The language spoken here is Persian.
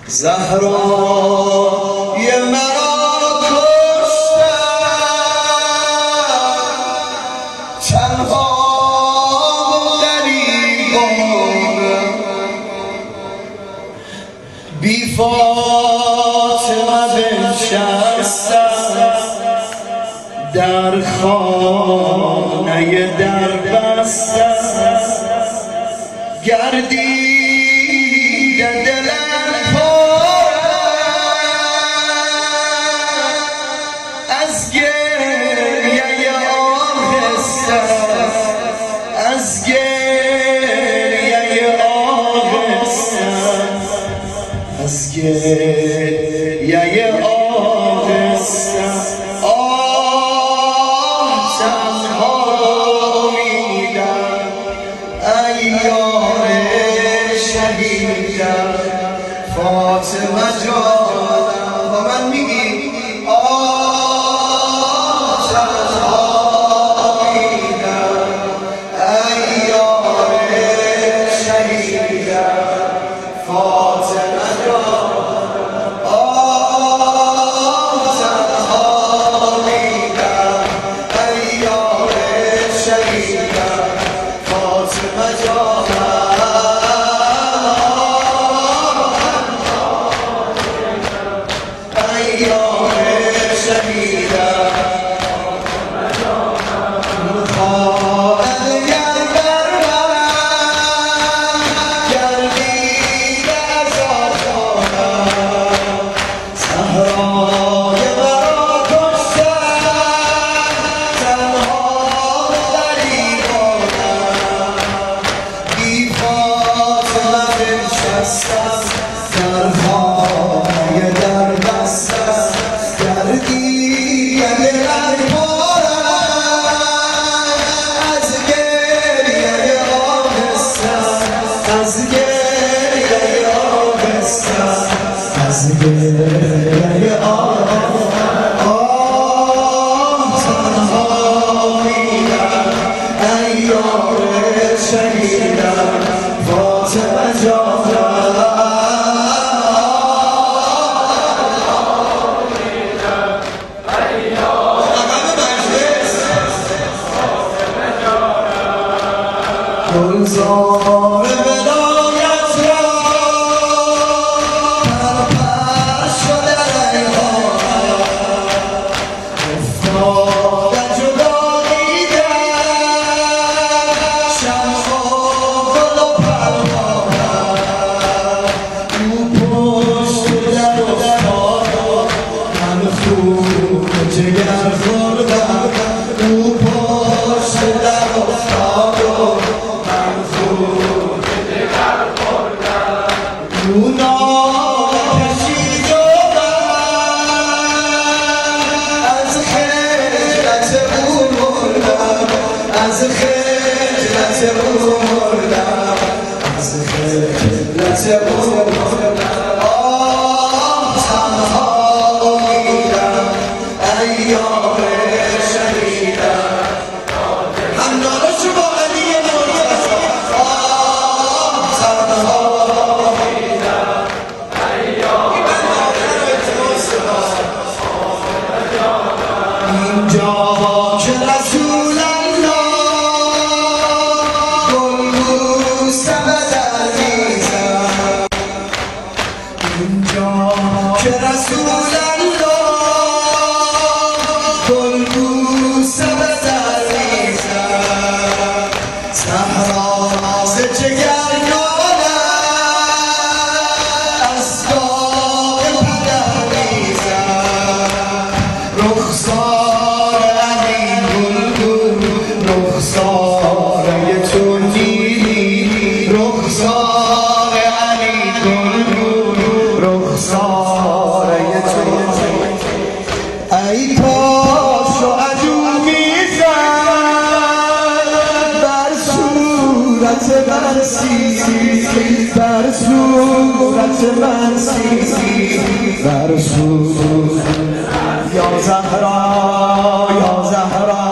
زهرای مرا کشتن تنها غریبانم، بی فاطمه بنشستم در خانه در بستم، گردیده دلم پاره از گریه آهستم، از گریه آهستم، از گریه آهستم. تنها امیدم ای یار شهیدم، فاطمه جانم با من میگی تنها امیدم ای یار شهیدم، فاطمه جانم در خانه در بستم، گردیده دلم پاره از گریه آهستم، از گریه آهستم، از گریه تنها میرم ای یار شهیدم، فاطمه جانم. گلزار ولایت را پرپر شده ریحانم، افتاده جدا دیدم شمع و گل و پروانم، او پشت در افتاد و من خون جگر خوردم، او پشت در افتاد و او نام کشید و از خجلت او مردم، از خجلت او مردم، از خجلت او مردم. تنها امیدم ای یار شهیدم، همدارا شما علی مرتضی. تنها اینجا که رسول الله گلبوسه به در میزد، اینجا که رسول الله گلبوسه به در میزد، صحرا ز جگر نالد از داغ پدر میزد، رخسار رخساره تو نیلی، رخسار علی گلگون، رخساره تو ای پاس و عجو میزن بر صورت من سیزی، بر صورت من سیزی، بر صورت یا زهرا یا زهرا.